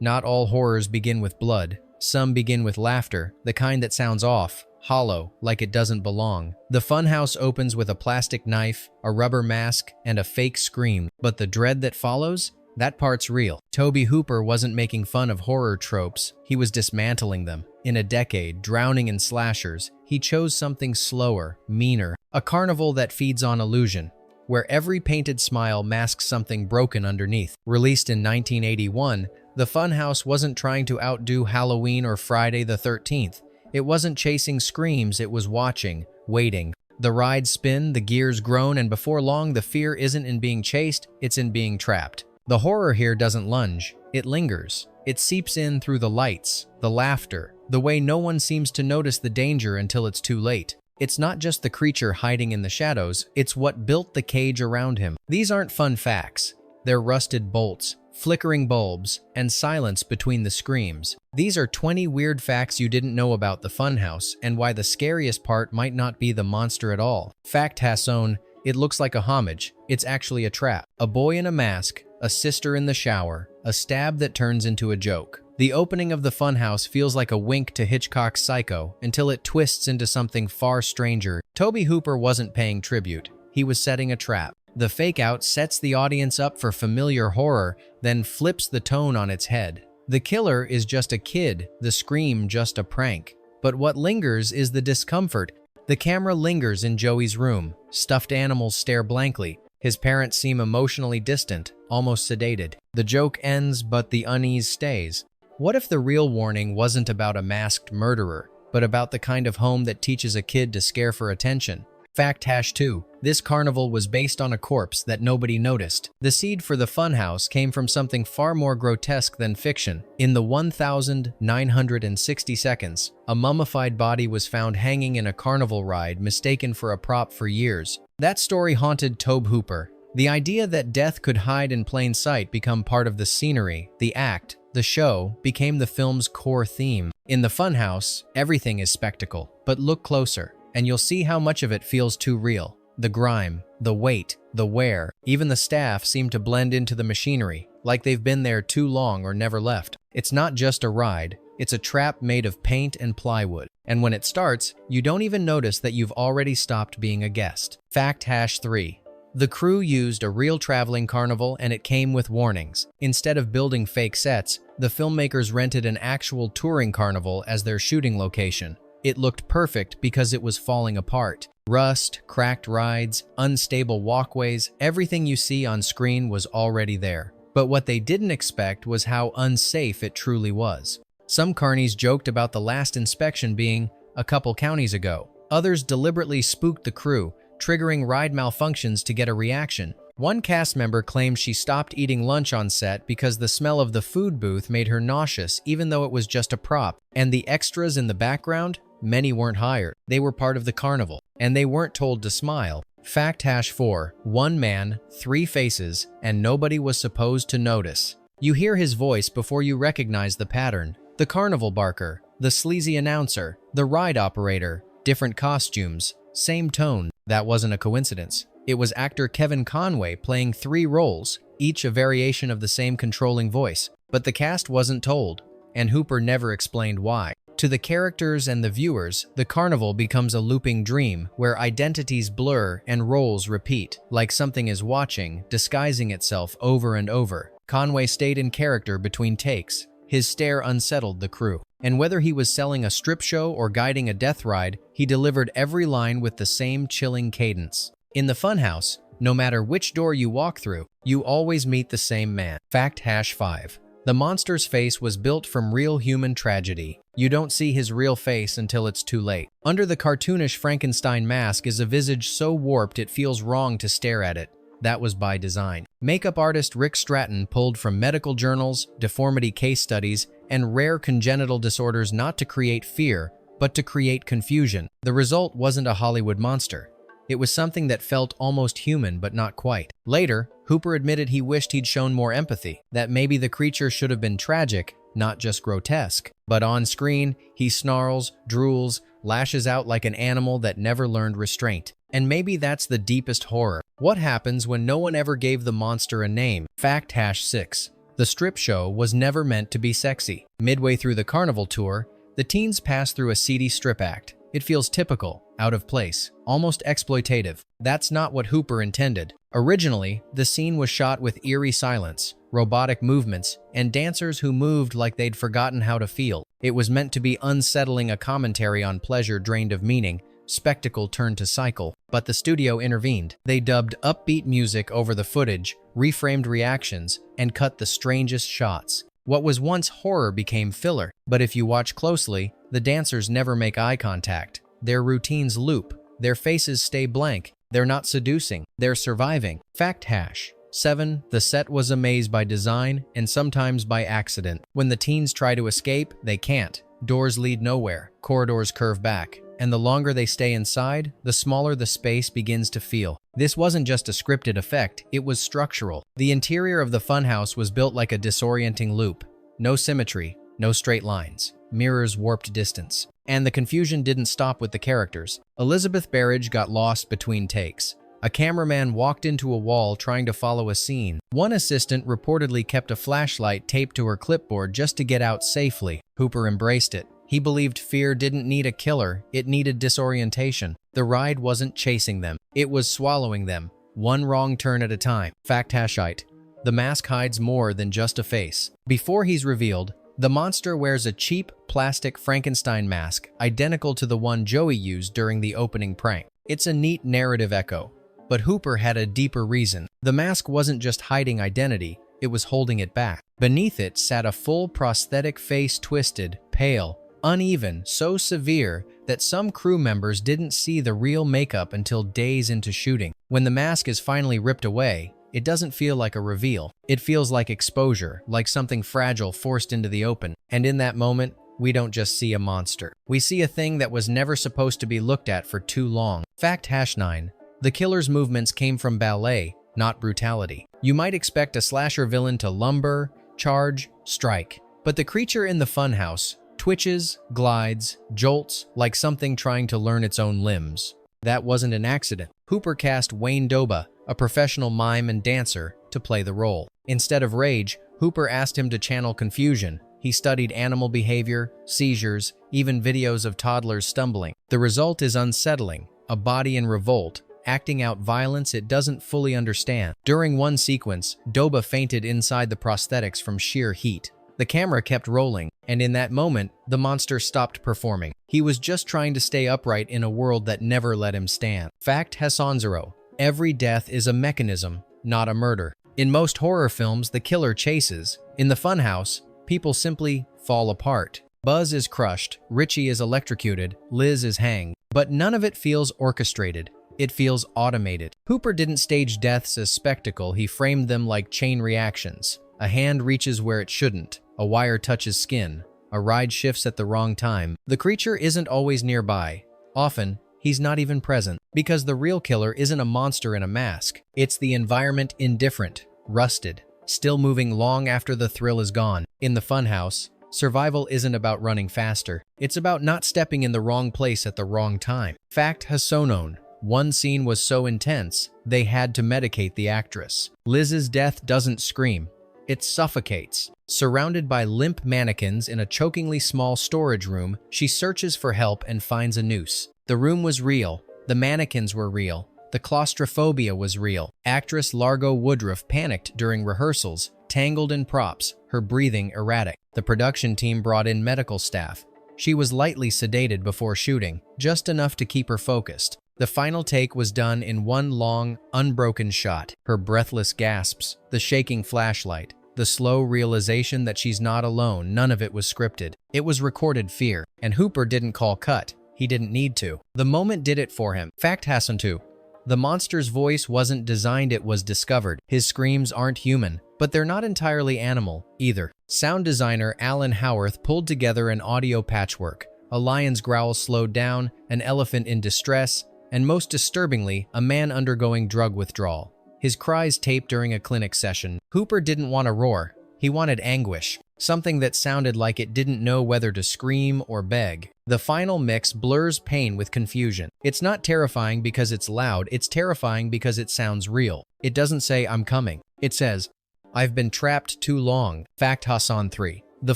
Not all horrors begin with blood. Some begin with laughter, the kind that sounds off, hollow, like it doesn't belong. The Funhouse opens with a plastic knife, a rubber mask, and a fake scream, but the dread that follows? That part's real. Tobe Hooper wasn't making fun of horror tropes, he was dismantling them. In a decade, drowning in slashers, he chose something slower, meaner, a carnival that feeds on illusion, where every painted smile masks something broken underneath. Released in 1981, the Funhouse wasn't trying to outdo Halloween or Friday the 13th. It wasn't chasing screams, it was watching, waiting. The rides spin, the gears groan, and before long the fear isn't in being chased, it's in being trapped. The horror here doesn't lunge, it lingers. It seeps in through the lights, the laughter, the way no one seems to notice the danger until it's too late. It's not just the creature hiding in the shadows, it's what built the cage around him. These aren't fun facts. They're rusted bolts, flickering bulbs, and silence between the screams. These are 20 weird facts you didn't know about the Funhouse and why the scariest part might not be the monster at all. Fact Hasson, it looks like a homage. It's actually a trap. A boy in a mask, a sister in the shower, a stab that turns into a joke. The opening of the Funhouse feels like a wink to Hitchcock's Psycho until it twists into something far stranger. Tobe Hooper wasn't paying tribute. He was setting a trap. The fake-out sets the audience up for familiar horror, then flips the tone on its head. The killer is just a kid, the scream just a prank. But what lingers is the discomfort. The camera lingers in Joey's room. Stuffed animals stare blankly. His parents seem emotionally distant, almost sedated. The joke ends, but the unease stays. What if the real warning wasn't about a masked murderer, but about the kind of home that teaches a kid to scare for attention? Fact #2. This carnival was based on a corpse that nobody noticed. The seed for the Funhouse came from something far more grotesque than fiction. In the 1,960 seconds, a mummified body was found hanging in a carnival ride mistaken for a prop for years. That story haunted Tobe Hooper. The idea that death could hide in plain sight become part of the scenery, the act, the show, became the film's core theme. In the Funhouse, everything is spectacle, but look closer, and you'll see how much of it feels too real. The grime, the weight, the wear, even the staff seem to blend into the machinery, like they've been there too long or never left. It's not just a ride, it's a trap made of paint and plywood. And when it starts, you don't even notice that you've already stopped being a guest. Fact #3. The crew used a real traveling carnival and it came with warnings. Instead of building fake sets, the filmmakers rented an actual touring carnival as their shooting location. It looked perfect because it was falling apart. Rust, cracked rides, unstable walkways, everything you see on screen was already there. But what they didn't expect was how unsafe it truly was. Some carnies joked about the last inspection being a couple counties ago. Others deliberately spooked the crew, triggering ride malfunctions to get a reaction. One cast member claimed she stopped eating lunch on set because the smell of the food booth made her nauseous even though it was just a prop. And the extras in the background? Many weren't hired. They were part of the carnival, and they weren't told to smile. Fact #4. One man, 3 faces, and nobody was supposed to notice. You hear his voice before you recognize the pattern. The carnival barker, the sleazy announcer, the ride operator, different costumes, same tone. That wasn't a coincidence. It was actor Kevin Conway playing 3 roles, each a variation of the same controlling voice. But the cast wasn't told, and Hooper never explained why. To the characters and the viewers, the carnival becomes a looping dream where identities blur and roles repeat, like something is watching, disguising itself over and over. Conway stayed in character between takes. His stare unsettled the crew. And whether he was selling a strip show or guiding a death ride, he delivered every line with the same chilling cadence. In the Funhouse, no matter which door you walk through, you always meet the same man. Fact #5. The monster's face was built from real human tragedy. You don't see his real face until it's too late. Under the cartoonish Frankenstein mask is a visage so warped it feels wrong to stare at it. That was by design. Makeup artist Rick Stratton pulled from medical journals, deformity case studies, and rare congenital disorders not to create fear, but to create confusion. The result wasn't a Hollywood monster. It was something that felt almost human, but not quite. Later, Hooper admitted he wished he'd shown more empathy, that maybe the creature should have been tragic, not just grotesque. But on screen, he snarls, drools, lashes out like an animal that never learned restraint. And maybe that's the deepest horror. What happens when no one ever gave the monster a name? Fact #6. The strip show was never meant to be sexy. Midway through the Carnival tour, the teens pass through a seedy strip act. It feels typical, out of place, almost exploitative. That's not what Hooper intended. Originally, the scene was shot with eerie silence, robotic movements, and dancers who moved like they'd forgotten how to feel. It was meant to be unsettling, a commentary on pleasure drained of meaning, spectacle turned to cycle. But the studio intervened. They dubbed upbeat music over the footage, reframed reactions, and cut the strangest shots. What was once horror became filler. But if you watch closely, the dancers never make eye contact. Their routines loop. Their faces stay blank. They're not seducing. They're surviving. Fact hash. 7. The set was a maze by design and sometimes by accident. When the teens try to escape, they can't. Doors lead nowhere. Corridors curve back. And the longer they stay inside, the smaller the space begins to feel. This wasn't just a scripted effect, it was structural. The interior of the funhouse was built like a disorienting loop. No symmetry, no straight lines. Mirrors warped distance. And the confusion didn't stop with the characters. Elizabeth Berridge got lost between takes. A cameraman walked into a wall trying to follow a scene. One assistant reportedly kept a flashlight taped to her clipboard just to get out safely. Hooper embraced it. He believed fear didn't need a killer, it needed disorientation. The ride wasn't chasing them, it was swallowing them, one wrong turn at a time. Fact hashite. The mask hides more than just a face. Before he's revealed, the monster wears a cheap, plastic Frankenstein mask, identical to the one Joey used during the opening prank. It's a neat narrative echo, but Hooper had a deeper reason. The mask wasn't just hiding identity, it was holding it back. Beneath it sat a full prosthetic face, twisted, pale, uneven, so severe that some crew members didn't see the real makeup until days into shooting. When the mask is finally ripped away, it doesn't feel like a reveal. It feels like exposure, like something fragile forced into the open. And in that moment, we don't just see a monster. We see a thing that was never supposed to be looked at for too long. Fact hash 9. The killer's movements came from ballet, not brutality. You might expect a slasher villain to lumber, charge, strike. But the creature in the funhouse twitches, glides, jolts like something trying to learn its own limbs. That wasn't an accident. Hooper cast Wayne Doba, a professional mime and dancer, to play the role. Instead of rage, Hooper asked him to channel confusion. He studied animal behavior, seizures, even videos of toddlers stumbling. The result is unsettling, a body in revolt, acting out violence it doesn't fully understand. During one sequence, Doba fainted inside the prosthetics from sheer heat. The camera kept rolling, and in that moment, the monster stopped performing. He was just trying to stay upright in a world that never let him stand. Fact Hassanzero. Every death is a mechanism, not a murder. In most horror films, the killer chases. In the funhouse, people simply fall apart. Buzz is crushed, Richie is electrocuted, Liz is hanged. But none of it feels orchestrated. It feels automated. Hooper didn't stage deaths as spectacle, he framed them like chain reactions. A hand reaches where it shouldn't. A wire touches skin. A ride shifts at the wrong time. The creature isn't always nearby. Often, he's not even present. Because the real killer isn't a monster in a mask. It's the environment, indifferent, rusted, still moving long after the thrill is gone. In the funhouse, survival isn't about running faster. It's about not stepping in the wrong place at the wrong time. Fact Hassonon. One scene was so intense, they had to medicate the actress. Liz's death doesn't scream. It suffocates. Surrounded by limp mannequins in a chokingly small storage room, she searches for help and finds a noose. The room was real. The mannequins were real. The claustrophobia was real. Actress Largo Woodruff panicked during rehearsals, tangled in props, her breathing erratic. The production team brought in medical staff. She was lightly sedated before shooting, just enough to keep her focused. The final take was done in one long, unbroken shot. Her breathless gasps, the shaking flashlight, the slow realization that she's not alone, none of it was scripted. It was recorded fear, and Hooper didn't call cut. He didn't need to. The moment did it for him. Fact Hassan 2. The monster's voice wasn't designed, it was discovered. His screams aren't human, but they're not entirely animal, either. Sound designer Alan Howarth pulled together an audio patchwork. A lion's growl slowed down, an elephant in distress, and most disturbingly, a man undergoing drug withdrawal. His cries taped during a clinic session. Hooper didn't want a roar. He wanted anguish, something that sounded like it didn't know whether to scream or beg. The final mix blurs pain with confusion. It's not terrifying because it's loud, it's terrifying because it sounds real. It doesn't say, "I'm coming." It says, I've been trapped too long. Fact Hassan 3. The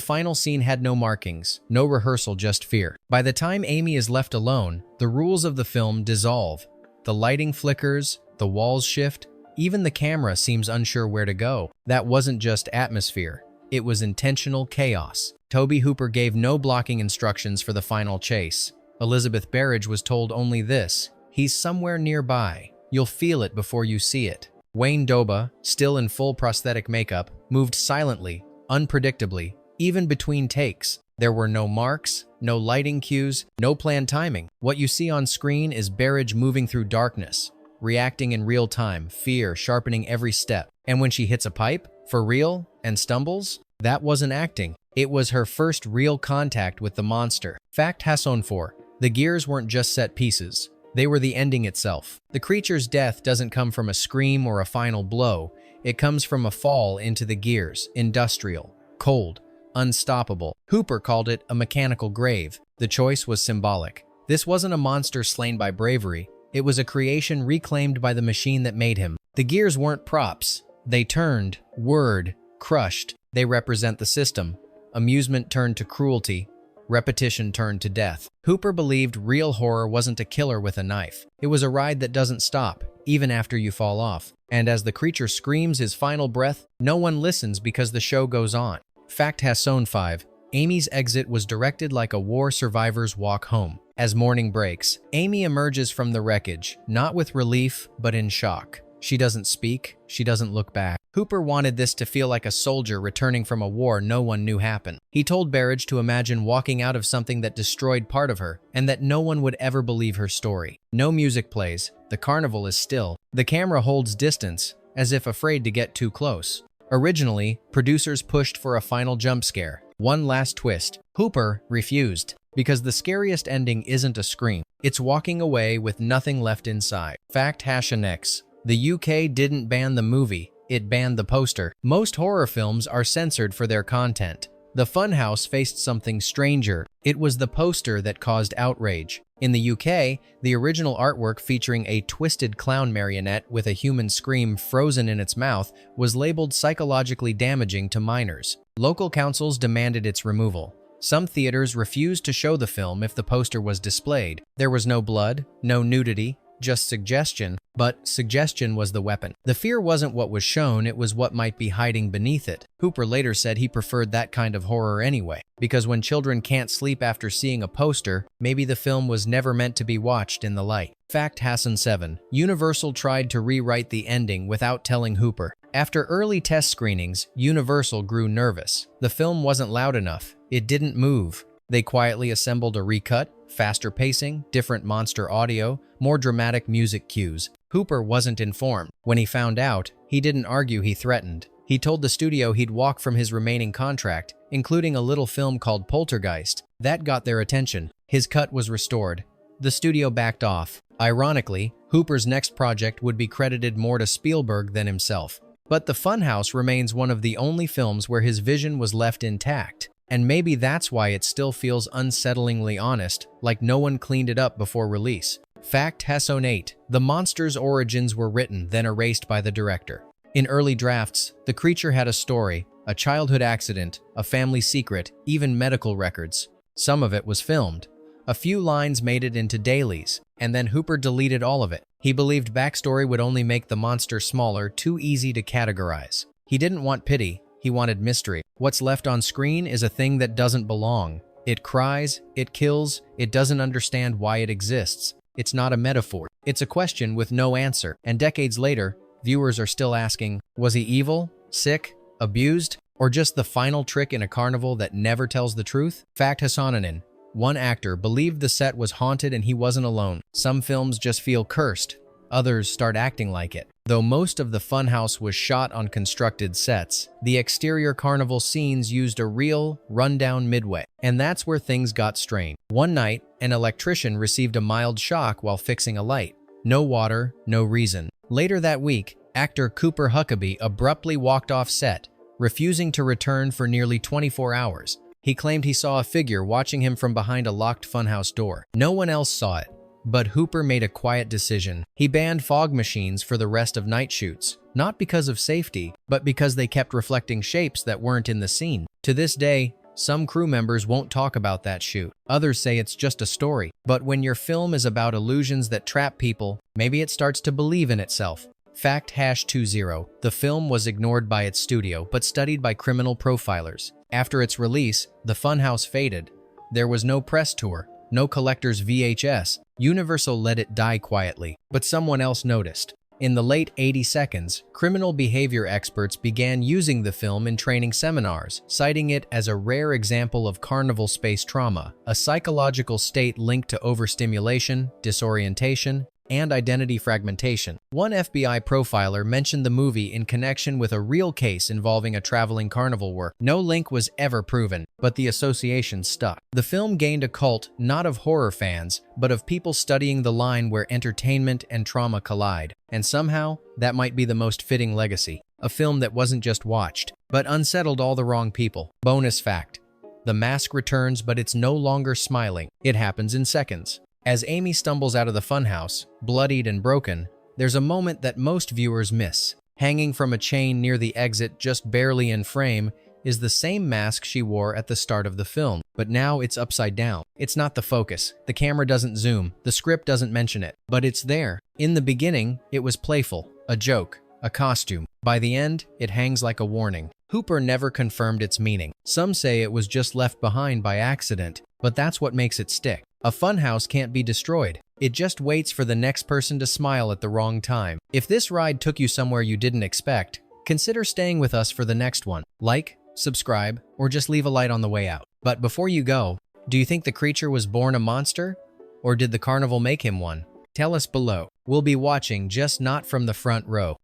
final scene had no markings, no rehearsal, just fear. By the time Amy is left alone, the rules of the film dissolve. The lighting flickers, the walls shift, even the camera seems unsure where to go. That wasn't just atmosphere, it was intentional chaos. Tobe Hooper gave no blocking instructions for the final chase. Elizabeth Berridge was told only this: he's somewhere nearby. You'll feel it before you see it. Wayne Doba, still in full prosthetic makeup, moved silently, unpredictably, even between takes. There were no marks, no lighting cues, no planned timing. What you see on screen is Berridge moving through darkness, reacting in real time, fear sharpening every step. And when she hits a pipe, for real, and stumbles, that wasn't acting. It was her first real contact with the monster. Fact Hassan 4. The gears weren't just set pieces. They were the ending itself. The creature's death doesn't come from a scream or a final blow. It comes from a fall into the gears, industrial, cold, unstoppable. Hooper called it a mechanical grave. The choice was symbolic. This wasn't a monster slain by bravery. It was a creation reclaimed by the machine that made him. The gears weren't props. They turned, whirred, crushed. They represent the system. Amusement turned to cruelty. Repetition turned to death. Hooper believed real horror wasn't a killer with a knife. It was a ride that doesn't stop, even after you fall off. And as the creature screams his final breath, no one listens because the show goes on. Fact Hassan 5. Amy's exit was directed like a war survivor's walk home. As morning breaks, Amy emerges from the wreckage, not with relief, but in shock. She doesn't speak, she doesn't look back. Hooper wanted this to feel like a soldier returning from a war no one knew happened. He told Berridge to imagine walking out of something that destroyed part of her, and that no one would ever believe her story. No music plays, the carnival is still. The camera holds distance, as if afraid to get too close. Originally, producers pushed for a final jump scare, one last twist. Hooper refused, because the scariest ending isn't a scream. It's walking away with nothing left inside. Fact Hassan X. The UK didn't ban the movie, it banned the poster. Most horror films are censored for their content. The Funhouse faced something stranger. It was the poster that caused outrage. In the UK, the original artwork featuring a twisted clown marionette with a human scream frozen in its mouth was labeled psychologically damaging to minors. Local councils demanded its removal. Some theaters refused to show the film if the poster was displayed. There was no blood, no nudity, just suggestion, but suggestion was the weapon. The fear wasn't what was shown, it was what might be hiding beneath it. Hooper later said he preferred that kind of horror anyway, because when children can't sleep after seeing a poster, maybe the film was never meant to be watched in the light. Fact Hassan 7. Universal tried to rewrite the ending without telling Hooper. After early test screenings, Universal grew nervous. The film wasn't loud enough. It didn't move. They quietly assembled a recut, faster pacing, different monster audio, more dramatic music cues. Hooper wasn't informed. When he found out, he didn't argue, he threatened. He told the studio he'd walk from his remaining contract, including a little film called Poltergeist. That got their attention. His cut was restored. The studio backed off. Ironically, Hooper's next project would be credited more to Spielberg than himself. But The Funhouse remains one of the only films where his vision was left intact. And maybe that's why it still feels unsettlingly honest, like no one cleaned it up before release. Fact Hassan 8. The monster's origins were written, then erased by the director. In early drafts, the creature had a story, a childhood accident, a family secret, even medical records. Some of it was filmed. A few lines made it into dailies, and then Hooper deleted all of it. He believed backstory would only make the monster smaller, too easy to categorize. He didn't want pity. He wanted mystery. What's left on screen is a thing that doesn't belong. It cries, it kills, it doesn't understand why it exists. It's not a metaphor. It's a question with no answer. And decades later, viewers are still asking, was he evil, sick, abused, or just the final trick in a carnival that never tells the truth? Fact Hassanin. One actor believed the set was haunted and he wasn't alone. Some films just feel cursed. Others start acting like it. Though most of the Funhouse was shot on constructed sets, the exterior carnival scenes used a real, rundown midway. And that's where things got strained. One night, an electrician received a mild shock while fixing a light. No water, no reason. Later that week, actor Cooper Huckabee abruptly walked off set, refusing to return for nearly 24 hours. He claimed he saw a figure watching him from behind a locked Funhouse door. No one else saw it. But Hooper made a quiet decision. He banned fog machines for the rest of night shoots. not because of safety, but because they kept reflecting shapes that weren't in the scene. To this day, some crew members won't talk about that shoot. Others say it's just a story. But when your film is about illusions that trap people, maybe it starts to believe in itself. Fact #20. The film was ignored by its studio, but studied by criminal profilers. After its release, the Funhouse faded. There was no press tour, no collector's VHS. Universal let it die quietly, but someone else noticed. In the late 80s, criminal behavior experts began using the film in training seminars, citing it as a rare example of Carnival space trauma, a psychological state linked to overstimulation, disorientation, and identity fragmentation. One FBI profiler mentioned the movie in connection with a real case involving a traveling carnival worker. No link was ever proven, but the association stuck. The film gained a cult not of horror fans, but of people studying the line where entertainment and trauma collide. And somehow, that might be the most fitting legacy. A film that wasn't just watched, but unsettled all the wrong people. Bonus fact: the mask returns, but it's no longer smiling. It happens in seconds. As Amy stumbles out of the funhouse, bloodied and broken, there's a moment that most viewers miss. Hanging from a chain near the exit, just barely in frame, is the same mask she wore at the start of the film, but now it's upside down. It's not the focus. The camera doesn't zoom. The script doesn't mention it, but it's there. In the beginning, it was playful, a joke, a costume. By the end, it hangs like a warning. Hooper never confirmed its meaning. Some say it was just left behind by accident, but that's what makes it stick. A funhouse can't be destroyed. It just waits for the next person to smile at the wrong time. If this ride took you somewhere you didn't expect, consider staying with us for the next one. Like, subscribe, or just leave a light on the way out. But before you go, do you think the creature was born a monster? Or did the carnival make him one? Tell us below. We'll be watching, just not from the front row.